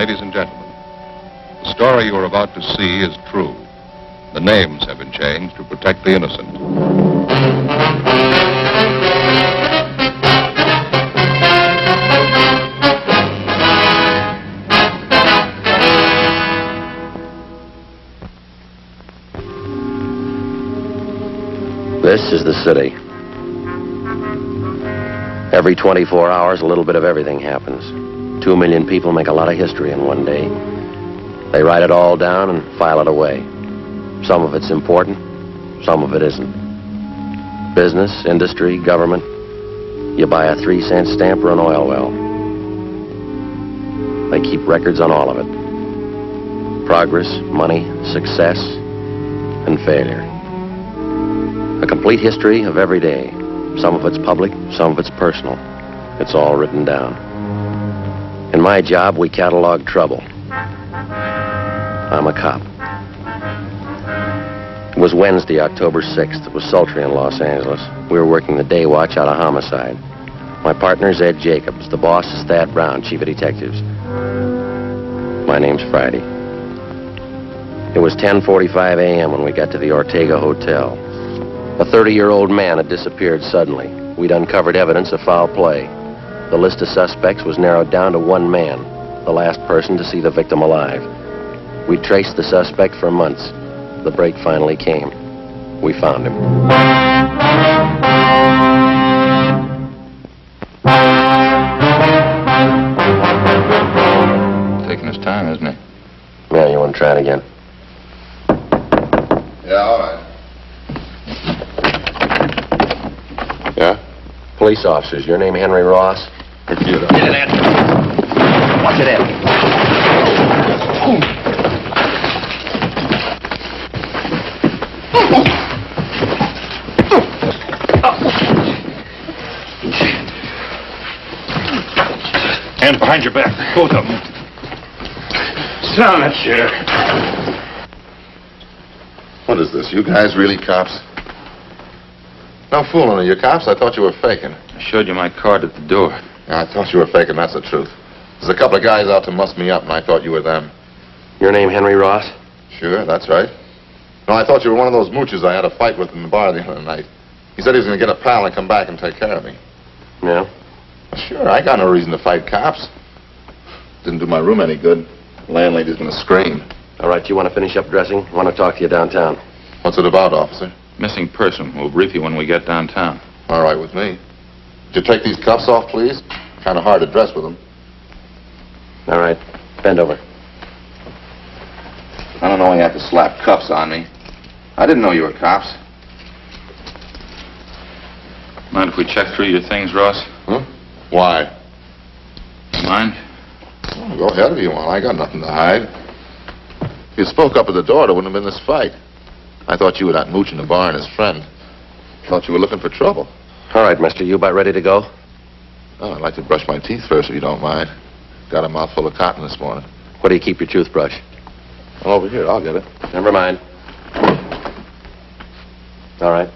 ladies and gentlemen, the story you are about to see is true. The names have been changed to protect the innocent. This is the city. Every 24 hours, a little bit of everything happens. 2 million people make a lot of history in one day. They write it all down and file it away. Some of it's important, some of it isn't. Business, industry, government. You buy a 3-cent stamp or an oil well. They keep records on all of it. Progress, money, success, and failure. A complete history of every day. Some of it's public, some of it's personal. It's all written down. In my job, we catalog trouble. I'm a cop. It was Wednesday, October 6th. It was sultry in Los Angeles. We were working the day watch out of homicide. My partner's Ed Jacobs. The boss is Thad Brown, chief of detectives. My name's Friday. It was 10:45 a.m. when we got to the Ortega Hotel. A 30-year-old man had disappeared suddenly. We'd uncovered evidence of foul play. The list of suspects was narrowed down to one man, the last person to see the victim alive. We traced the suspect for months. The break finally came. We found him. Taking his time, isn't he? Yeah, you want to try it again? Yeah, all right. Yeah? Police officers. Your name Henry Ross? Get it, Ed. Watch it, Ed. Hands behind your back, both of them. Sit down in that chair. What is this? You guys really cops? No fooling with you cops. I thought you were faking. I showed you my card at the door. Yeah, I thought you were faking. That's the truth. There's a couple of guys out to muss me up, and I thought you were them. Your name Henry Ross? Sure, that's right. No, I thought you were one of those mooches I had a fight with in the bar the other night. He said he was going to get a pal and come back and take care of me. Yeah? Well, sure, I got no reason to fight cops. Didn't do my room any good. The landlady's going to scream. All right, you want to finish up dressing? I want to talk to you downtown. What's it about, officer? Missing person. We'll brief you when we get downtown. All right with me. Would you take these cuffs off, please? Kind of hard to dress with them. All right, bend over. I don't know why you have to slap cuffs on me. I didn't know you were cops. Mind if we check through your things, Ross? Huh? Why? Mind? Oh, go ahead if you want. I got nothing to hide. If you spoke up at the door, there wouldn't have been this fight. I thought you were that mooch in the bar and his friend. Thought you were looking for trouble. All right, mister, you about ready to go? Oh, I'd like to brush my teeth first, if you don't mind. Got a mouthful of cotton this morning. Where do you keep your toothbrush? Over here, I'll get it. Never mind. All right.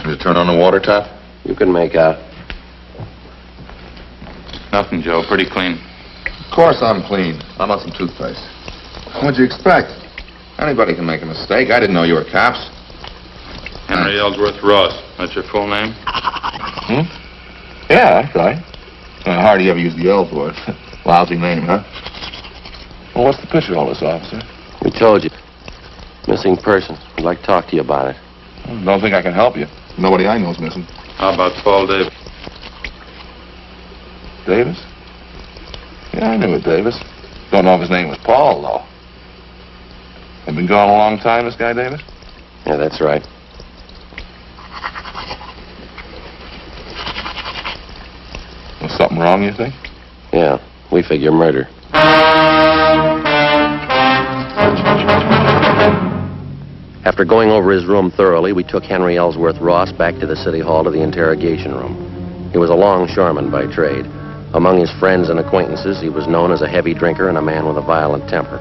Can you turn on the water tap? You can make out. Nothing, Joe. Pretty clean. Of course I'm clean. I'm on some toothpaste. What'd you expect? Anybody can make a mistake. I didn't know you were cops. Henry Ellsworth Ross. That's your full name? Yeah, that's right. I hardly ever use the Ellsworth. Lousy name, huh? Well, what's the picture of all this, officer? We told you. Missing person. We'd like to talk to you about it. Don't think I can help you. Nobody I know's missing. How about Paul Davis? Davis? Yeah, I knew it, Davis. Don't know if his name was Paul, though. Have been gone a long time, this guy, Davis? Yeah, that's right. Was something wrong, you think? Yeah, we figure murder. After going over his room thoroughly, we took Henry Ellsworth Ross back to the city hall to the interrogation room. He was a longshoreman by trade. Among his friends and acquaintances, he was known as a heavy drinker and a man with a violent temper.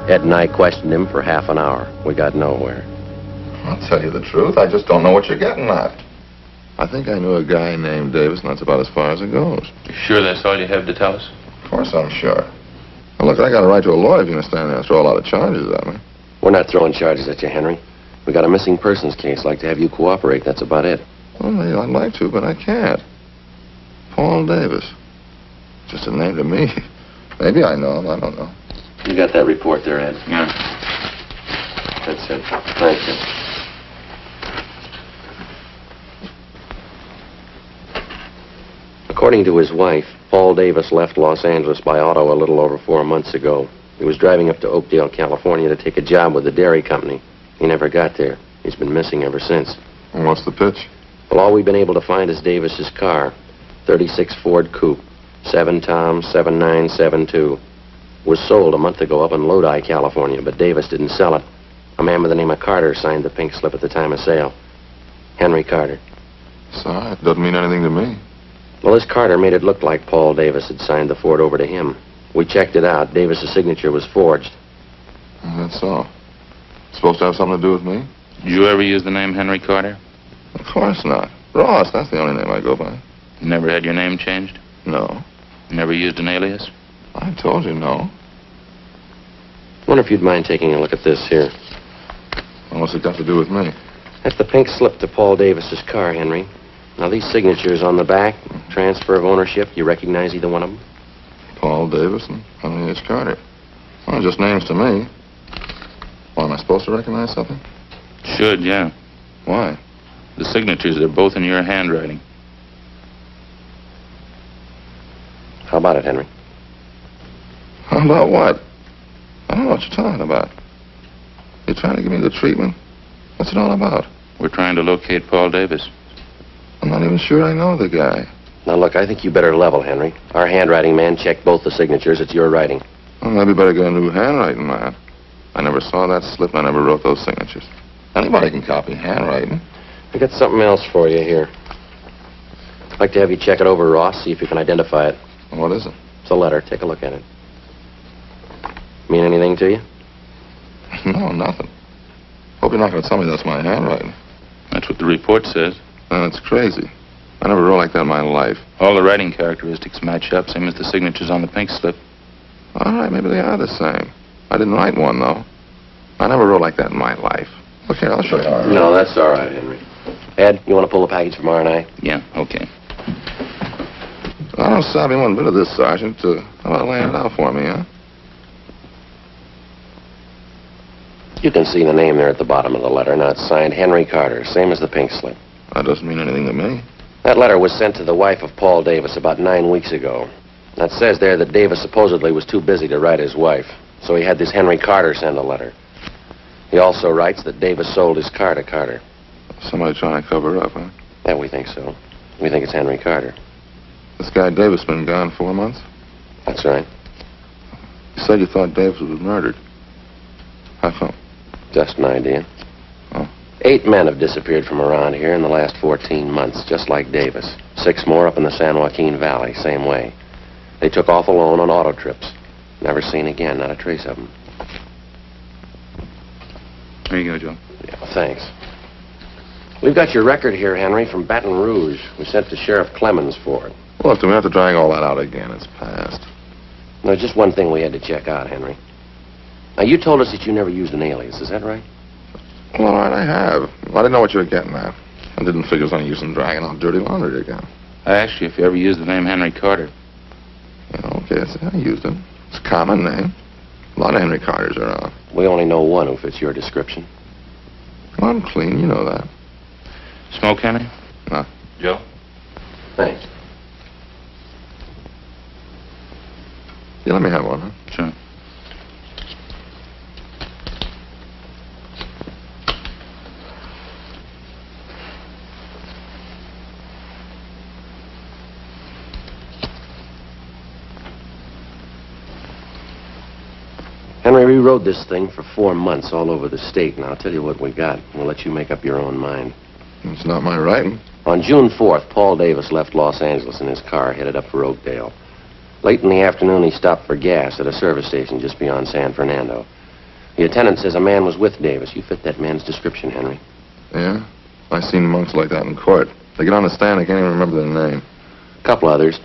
Ed and I questioned him for half an hour. We got nowhere. I'll tell you the truth. I just don't know what you're getting at. I think I knew a guy named Davis, and that's about as far as it goes. You sure that's all you have to tell us? Of course I'm sure. Now, look, I got a right to a lawyer if you're going to stand there and throw a lot of charges at me. We're not throwing charges at you, Henry. We got a missing persons case. Like to have you cooperate. That's about it. Well, I'd like to, but I can't. Paul Davis. Just a name to me. Maybe I know him. I don't know. You got that report there, Ed? Yeah. That's it. Thank you. According to his wife, Paul Davis left Los Angeles by auto a little over 4 months ago. He was driving up to Oakdale, California to take a job with the dairy company. He never got there. He's been missing ever since. And what's the pitch? Well, all we've been able to find is Davis's car. 36 Ford Coupe. 7 Tom 7972. Was sold a month ago up in Lodi, California, but Davis didn't sell it. A man by the name of Carter signed the pink slip at the time of sale. Henry Carter. Sorry, it doesn't mean anything to me. Well, this Carter made it look like Paul Davis had signed the Ford over to him. We checked it out. Davis's signature was forged. That's all. Supposed to have something to do with me? Did you ever use the name Henry Carter? Of course not. Ross, that's the only name I go by. You never had your name changed? No. You never used an alias? I told you no. Wonder if you'd mind taking a look at this here. What's it got to do with me? That's the pink slip to Paul Davis's car, Henry. Now, these signatures on the back, transfer of ownership, you recognize either one of them? Paul Davis and Henry H. Carter. Well, just names to me. Why, am I supposed to recognize something? Should, yeah. Why? The signatures are both in your handwriting. How about it, Henry? How about what? I don't know what you're talking about. You trying to give me the treatment? What's it all about? We're trying to locate Paul Davis. I'm not even sure I know the guy. Now, look, I think you better level, Henry. Our handwriting man checked both the signatures. It's your writing. Well, maybe better get a new handwriting, man. I never saw that slip. I never wrote those signatures. Anybody can copy handwriting. I got something else for you here. I'd like to have you check it over, Ross, see if you can identify it. What is it? It's a letter. Take a look at it. Mean anything to you? No, nothing. Hope you're not going to tell me that's my handwriting. That's what the report says. That's crazy. I never wrote like that in my life. All the writing characteristics match up, same as the signatures on the pink slip. All right, maybe they are the same. I didn't write one, though. I never wrote like that in my life. Look here, I'll show you. No, that's all right, Henry. Ed, you want to pull the package from R&I? Yeah, okay. I don't savvy one bit of this, Sergeant. How about laying it out for me, huh? You can see the name there at the bottom of the letter. Now, it's signed Henry Carter, same as the pink slip. That doesn't mean anything to me. That letter was sent to the wife of Paul Davis about 9 weeks ago. That says there that Davis supposedly was too busy to write his wife, so he had this Henry Carter send a letter. He also writes that Davis sold his car to Carter. Somebody trying to cover up, huh? Yeah, we think so. We think it's Henry Carter. This guy Davis been gone 4 months? That's right. You said you thought Davis was murdered. How come? Just an idea. Oh. 8 men have disappeared from around here in the last 14 months, just like Davis. 6 more up in the San Joaquin Valley, same way. They took off alone on auto trips. Never seen again, not a trace of them. Here you go, Joe. Yeah, thanks. We've got your record here, Henry, from Baton Rouge. We sent to Sheriff Clemens for it. Look, do we have to drag all that out again? It's past. There's just one thing we had to check out, Henry. Now, you told us that you never used an alias, is that right? Well, all right, I have. I didn't know what you were getting at. I didn't figure it was any use in dragging out dirty laundry again. I asked you if you ever used the name Henry Carter. Yeah, okay, I used it. It's a common name. A lot of Henry Carters around. We only know one who fits your description. Well, I'm clean, you know that. Smoke, Henry? No. Joe? Thanks. Yeah, let me have one, huh? Sure. Henry, we rode this thing for 4 months all over the state, and I'll tell you what we got. We'll let you make up your own mind. It's not my writing. On June 4th, Paul Davis left Los Angeles in his car, headed up for Oakdale. Late in the afternoon, he stopped for gas at a service station just beyond San Fernando. The attendant says a man was with Davis. You fit that man's description, Henry. Yeah? I seen monks like that in court. They get on the stand, I can't even remember their name. A couple others.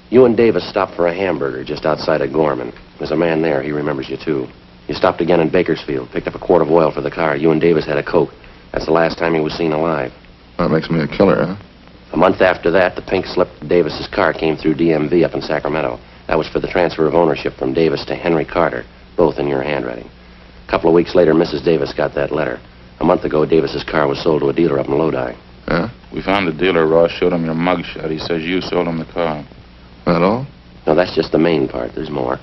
You and Davis stopped for a hamburger just outside of Gorman. There's a man there. He remembers you, too. You stopped again in Bakersfield, picked up a quart of oil for the car. You and Davis had a Coke. That's the last time he was seen alive. That makes me a killer, huh? A month after that, the pink slip of Davis's car came through DMV up in Sacramento. That was for the transfer of ownership from Davis to Henry Carter, both in your handwriting. A couple of weeks later, Mrs. Davis got that letter. A month ago, Davis's car was sold to a dealer up in Lodi. Yeah? We found the dealer. Ross showed him your mugshot. He says you sold him the car. That all? No, that's just the main part. There's more.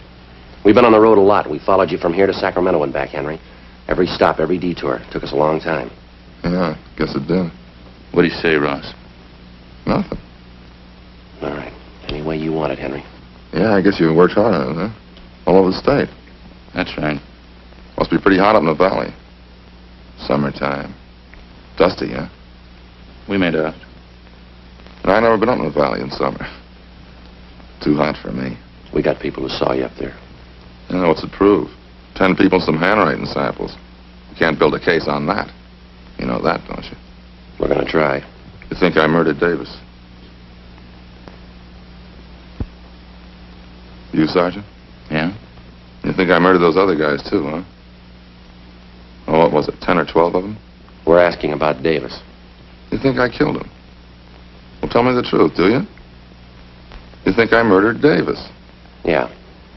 We've been on the road a lot. We followed you from here to Sacramento and back, Henry. Every stop, every detour. Took us a long time. Yeah, guess it did. What'd he say, Ross? Nothing. All right. Any way you want it, Henry. Yeah, I guess you worked hard on it, huh? All over the state. That's right. Must be pretty hot up in the valley. Summertime. Dusty, huh? We made out. And I never been up in the valley in summer. Too hot for me. We got people who saw you up there. You know, what's it prove? 10 people and some handwriting samples. You can't build a case on that. You know that, don't you? We're gonna try. You think I murdered Davis? You, Sergeant? Yeah? You think I murdered those other guys, too, huh? Oh, what was it, 10 or 12 of them? We're asking about Davis. You think I killed him? Well, tell me the truth, do you? You think I murdered Davis? Yeah,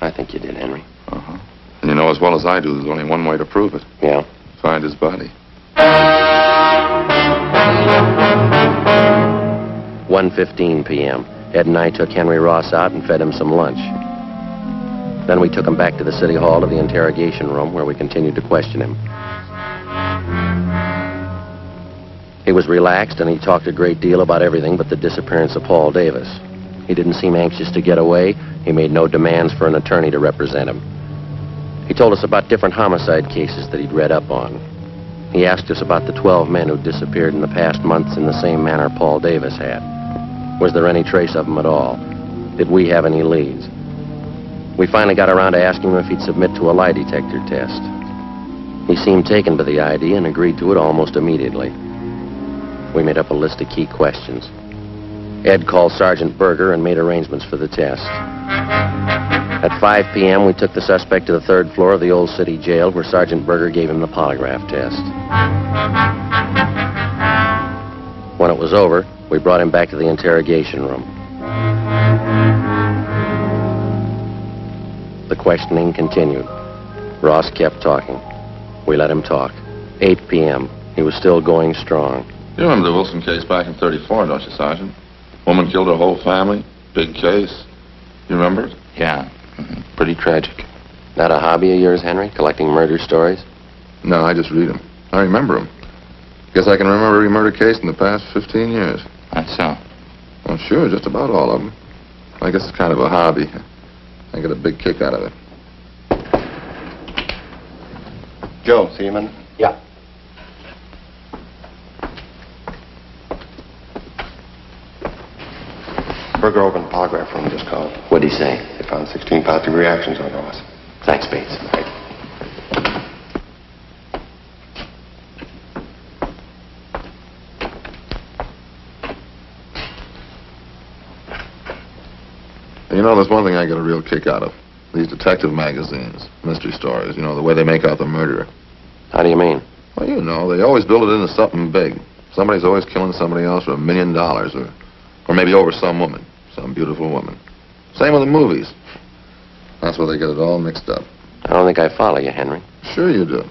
I think you did, Henry. Uh-huh. And you know as well as I do, there's only one way to prove it. Yeah? Find his body. 1:15 p.m. Ed and I took Henry Ross out and fed him some lunch. Then we took him back to the city hall to the interrogation room where we continued to question him. He was relaxed and he talked a great deal about everything but the disappearance of Paul Davis. He didn't seem anxious to get away. He made no demands for an attorney to represent him. He told us about different homicide cases that he'd read up on. He asked us about the 12 men who disappeared in the past months in the same manner Paul Davis had. Was there any trace of them at all? Did we have any leads? We finally got around to asking him if he'd submit to a lie detector test. He seemed taken by the idea and agreed to it almost immediately. We made up a list of key questions. Ed called Sergeant Berger and made arrangements for the test. At 5 p.m., we took the suspect to the 3rd floor of the old city jail where Sergeant Berger gave him the polygraph test. When it was over, we brought him back to the interrogation room. The questioning continued. Ross kept talking. We let him talk. 8 p.m. He was still going strong. You remember the Wilson case back in 34, don't you, Sergeant? Woman killed her whole family. Big case. You remember it? Yeah. Pretty tragic. Not a hobby of yours, Henry? Collecting murder stories? No, I just read them. I remember them. Guess I can remember every murder case in the past 15 years. That's so. Well, sure, just about all of them. I guess it's kind of a hobby. I get a big kick out of it. Joe, see you, man? Yeah. Berger over in the polygraph room just called. What'd he say? They found 16 positive reactions on Ross. Thanks, Bates. You know, there's one thing I get a real kick out of. These detective magazines, mystery stories, you know, the way they make out the murderer. How do you mean? Well, you know, they always build it into something big. Somebody's always killing somebody else for $1 million or maybe over some woman, some beautiful woman. Same with the movies. That's where they get it all mixed up. I don't think I follow you, Henry. Sure you do.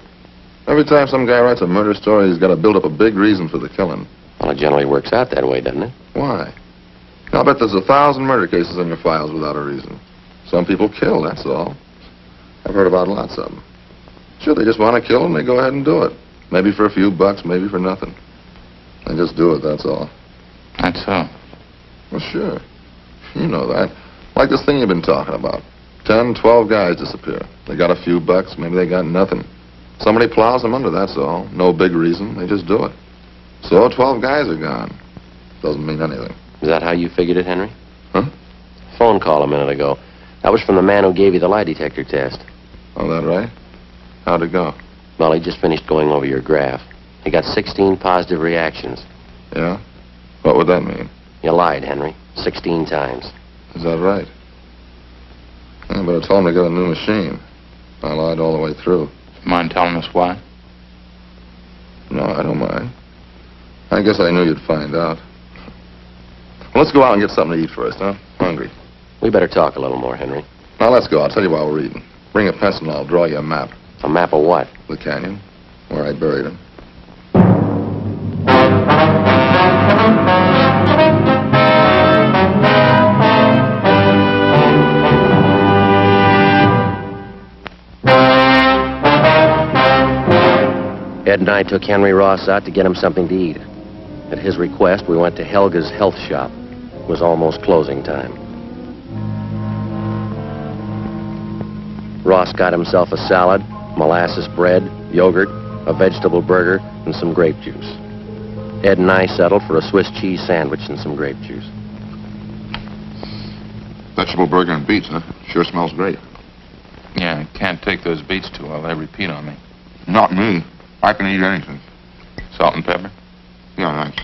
Every time some guy writes a murder story, he's got to build up a big reason for the killing. Well, it generally works out that way, doesn't it? Why? I'll bet there's 1,000 murder cases in your files without a reason. Some people kill, that's all. I've heard about lots of them. Sure, they just want to kill and they go ahead and do it. Maybe for a few bucks, maybe for nothing. They just do it, that's all. That's so. Well, sure. You know that. Like this thing you've been talking about. 10, 12 guys disappear. They got a few bucks, maybe they got nothing. Somebody plows them under, that's all. No big reason, they just do it. So 12 guys are gone. Doesn't mean anything. Is that how you figured it, Henry? Huh? Phone call a minute ago. That was from the man who gave you the lie detector test. Oh, that right? How'd it go? Well, he just finished going over your graph. You got 16 positive reactions. Yeah? What would that mean? You lied, Henry. 16 times. Is that right? Yeah, but I told him to get a new machine. I lied all the way through. Mind telling us why? No, I don't mind. I guess I knew you'd find out. Well, let's go out and get something to eat first, huh? Hungry. We better talk a little more, Henry. Now, let's go. I'll tell you while we're eating. Bring a pencil and I'll draw you a map. A map of what? The canyon, where I buried him. Ed and I took Henry Ross out to get him something to eat. At his request, we went to Helga's health shop. It was almost closing time. Ross got himself a salad, molasses bread, yogurt, a vegetable burger, and some grape juice. Ed and I settled for a Swiss cheese sandwich and some grape juice. Vegetable burger and beets, huh? Sure smells great. Yeah, I can't take those beets too well. They repeat on me. Not me. I can eat anything. Salt and pepper? Yeah, thanks.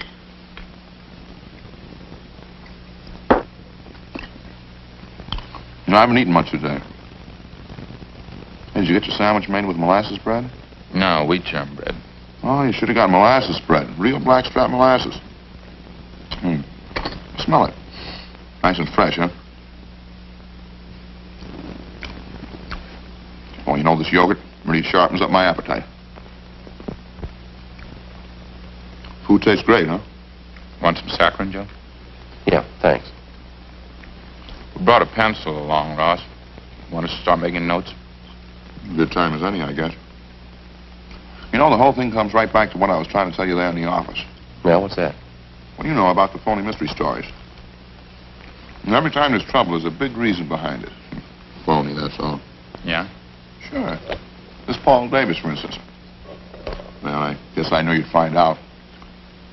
You know, I haven't eaten much today. Hey, did you get your sandwich made with molasses bread? No, wheat germ bread. Oh, you should have got molasses bread. Real blackstrap molasses. Smell it. Nice and fresh, huh? Oh, you know, this yogurt really sharpens up my appetite. Food tastes great, huh? Want some saccharin, Joe? Yeah, thanks. We brought a pencil along, Ross. Want us to start making notes? Good time as any, I guess. You know, the whole thing comes right back to what I was trying to tell you there in the office. Well, what's that? Well, you know about the phony mystery stories. And every time there's trouble, there's a big reason behind it. Phony, that's all. Yeah? Sure. This Paul Davis, for instance. Well, I guess I knew you'd find out.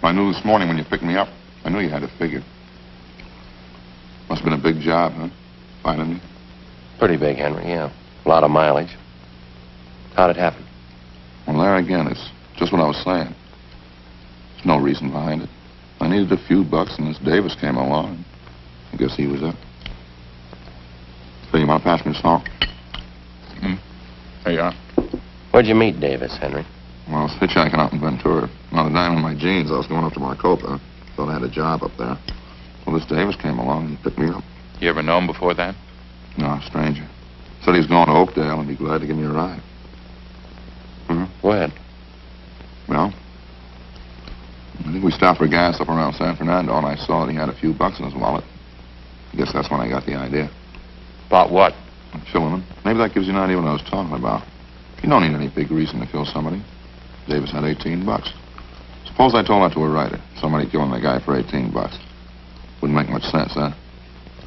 I knew this morning when you picked me up. I knew you had it figured. Must have been a big job, huh? Finding me. Pretty big, Henry, yeah. A lot of mileage. How'd it happen? Well, there again, it's just what I was saying. There's no reason behind it. I needed a few bucks, and this Davis came along. I guess he was it. So you want to pass me the salt? There you are. Where'd you meet Davis, Henry? Well, I was hitchhiking out in Ventura. Not a dime in my jeans. I was going up to Maricopa. Thought I had a job up there. Well, this Davis came along and picked me up. You ever know him before that? No, a stranger. Said he was going to Oakdale and be glad to give me a ride. Go ahead. Well, I think we stopped for gas up around San Fernando, and I saw that he had a few bucks in his wallet. I guess that's when I got the idea. About what? Killing him. Maybe that gives you an idea what I was talking about. You don't need any big reason to kill somebody. Davis had 18 bucks. Suppose I told that to a writer. Somebody killing a guy for 18 bucks. Wouldn't make much sense, huh?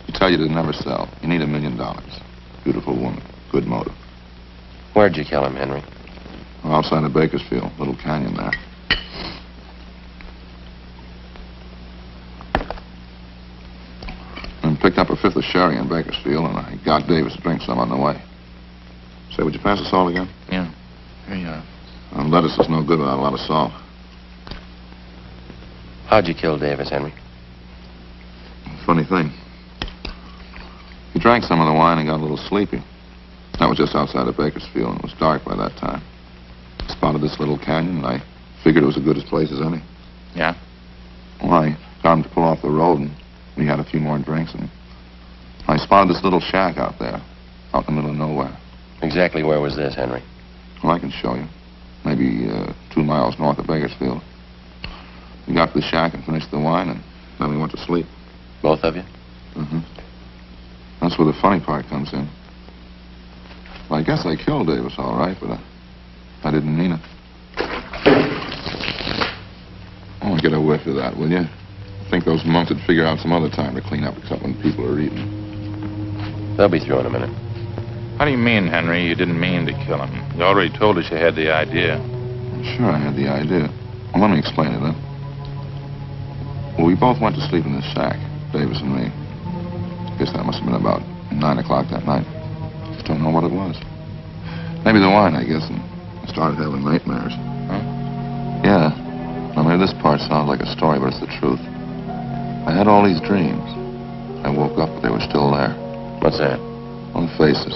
You tell you to never sell. You need $1 million. Beautiful woman. Good motive. Where'd you kill him, Henry? Outside of Bakersfield. Little canyon there. And picked up a fifth of sherry in Bakersfield, and I got Davis to drink some on the way. Say, would you pass the salt again? Yeah. Here you are. Lettuce is no good without a lot of salt. How'd you kill Davis, Henry? Funny thing. He drank some of the wine and got a little sleepy. That was just outside of Bakersfield, and it was dark by that time. Spotted this little canyon, and I figured it was as good a place as any. Yeah? Well, I got him to pull off the road, and we had a few more drinks, and I spotted this little shack out there, out in the middle of nowhere. Exactly where was this, Henry? Well, I can show you. Maybe 2 miles north of Bakersfield. We got to the shack and finished the wine, and then we went to sleep. Both of you? That's where the funny part comes in. Well, I guess I killed Davis, all right, but I didn't mean it. Oh, get a whiff of that, will you? I think those monks would figure out some other time to clean up except when people are eating. They'll be through in a minute. How do you mean, Henry, you didn't mean to kill him? You already told us you had the idea. Sure, I had the idea. Well, let me explain it, then. Well, we both went to sleep in this shack, Davis and me. Guess that must have been about 9 o'clock that night. Just don't know what it was. Maybe the wine, I guess, and I started having nightmares. Huh? Yeah. Henry, this part sounds like a story, but it's the truth. I had all these dreams. I woke up, but they were still there. What's that? On faces.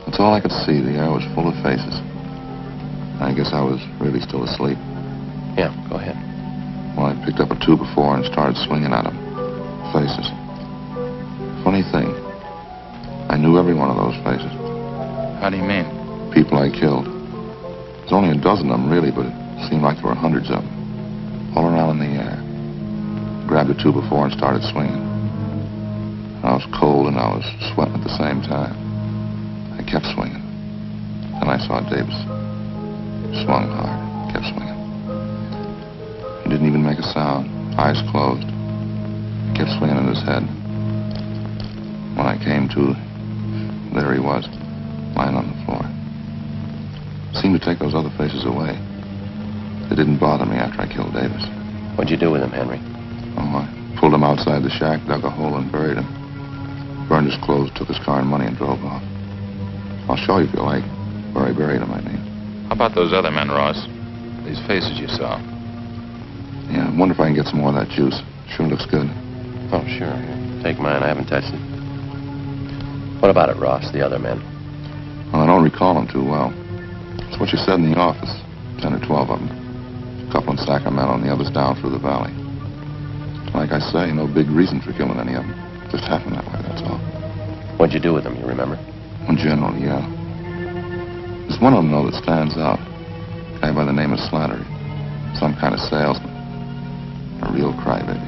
That's all I could see. The air was full of faces. I guess I was really still asleep. Yeah, go ahead. Well, I picked up a 2x4 and started swinging at them. Faces. Funny thing, I knew every one of those faces. How do you mean? People I killed. There's only a dozen of them, really, but it seemed like there were hundreds of them. All around in the air. Grabbed a 2x4 and started swinging. I was cold and I was sweating at the same time. I kept swinging. Then I saw Davis. Swung hard. Kept swinging. He didn't even make a sound. Eyes closed. Kept swinging at his head. When I came to, there he was, lying on the floor. Seemed to take those other faces away. They didn't bother me after I killed Davis. What'd you do with him, Henry? Oh, I pulled him outside the shack, dug a hole, and buried him. Burned his clothes, took his car and money, and drove off. I'll show you if you like. Where I buried him, I mean. How about those other men, Ross? These faces you saw. Yeah, I wonder if I can get some more of that juice. Sure looks good. Oh, sure. Here, take mine. I haven't touched it. What about it, Ross, the other men? Well, I don't recall them too well. It's what you said in the office. 10 or 12 of them. A couple in Sacramento and the others down through the valley. Like I say, no big reason for killing any of them. Just happened that way, that's all. What'd you do with them, you remember? In general, yeah. There's one of them, though, that stands out. A guy by the name of Slattery. Some kind of salesman. A real crybaby.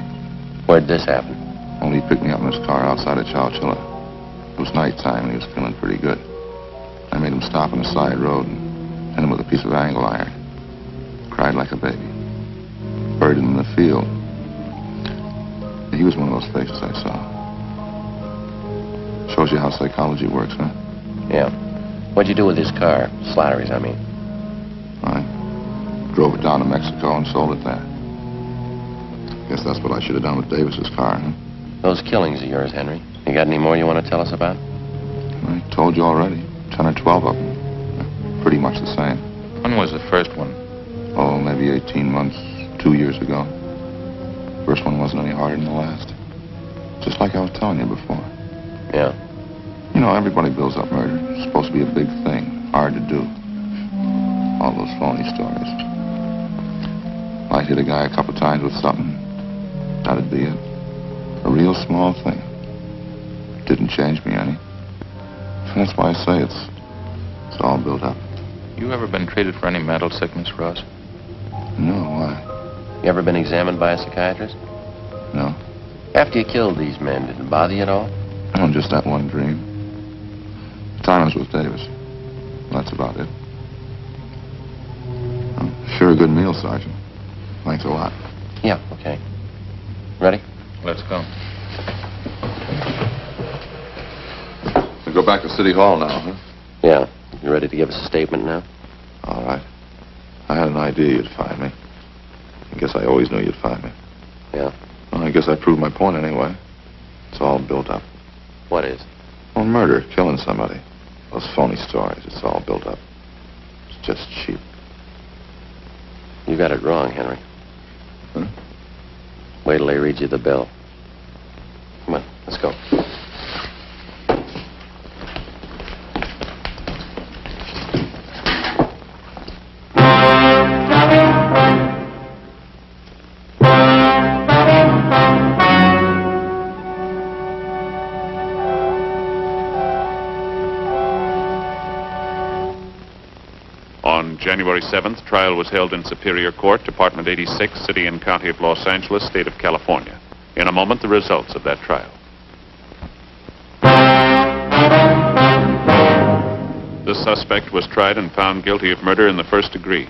Where'd this happen? Only he picked me up in his car outside of Chowchilla. It was nighttime and he was feeling pretty good. I made him stop on the side road and hit him with a piece of angle iron. Cried like a baby. Buried him in the field. He was one of those faces I saw. Shows you how psychology works, huh? Yeah. What'd you do with his car? Slattery's, I mean. I drove it down to Mexico and sold it there. Guess that's what I should have done with Davis's car, huh? Those killings of yours, Henry. You got any more you want to tell us about? I told you already. 10 or 12 of them. They're pretty much the same. When was the first one? Oh, maybe 18 months, 2 years ago. First one wasn't any harder than the last. Just like I was telling you before. Yeah. You know, everybody builds up murder. It's supposed to be a big thing. Hard to do. All those phony stories. Might hit a guy a couple times with something. That'd be it. A real small thing. Didn't change me any. That's why I say it's all built up. You ever been treated for any mental sickness, Ross? No, why? You ever been examined by a psychiatrist? No. After you killed these men, did it bother you at all? Oh, just that one dream. The time I was with Davis. That's about it. Oh, sure a good meal, Sergeant. Thanks a lot. Yeah, okay. Ready? Let's go. We go back to City Hall now, huh? Yeah. You ready to give us a statement now? All right. I had an idea you'd find me. I guess I always knew you'd find me. Yeah. Well, I guess I proved my point anyway. It's all built up. What is? Well, murder, killing somebody. Those phony stories, it's all built up. It's just cheap. You got it wrong, Henry. Huh? Wait till they read you the bill. Come on, let's go. On January 7th, trial was held in Superior Court, Department 86, City and County of Los Angeles, State of California. In a moment, the results of that trial. The suspect was tried and found guilty of murder in the first degree.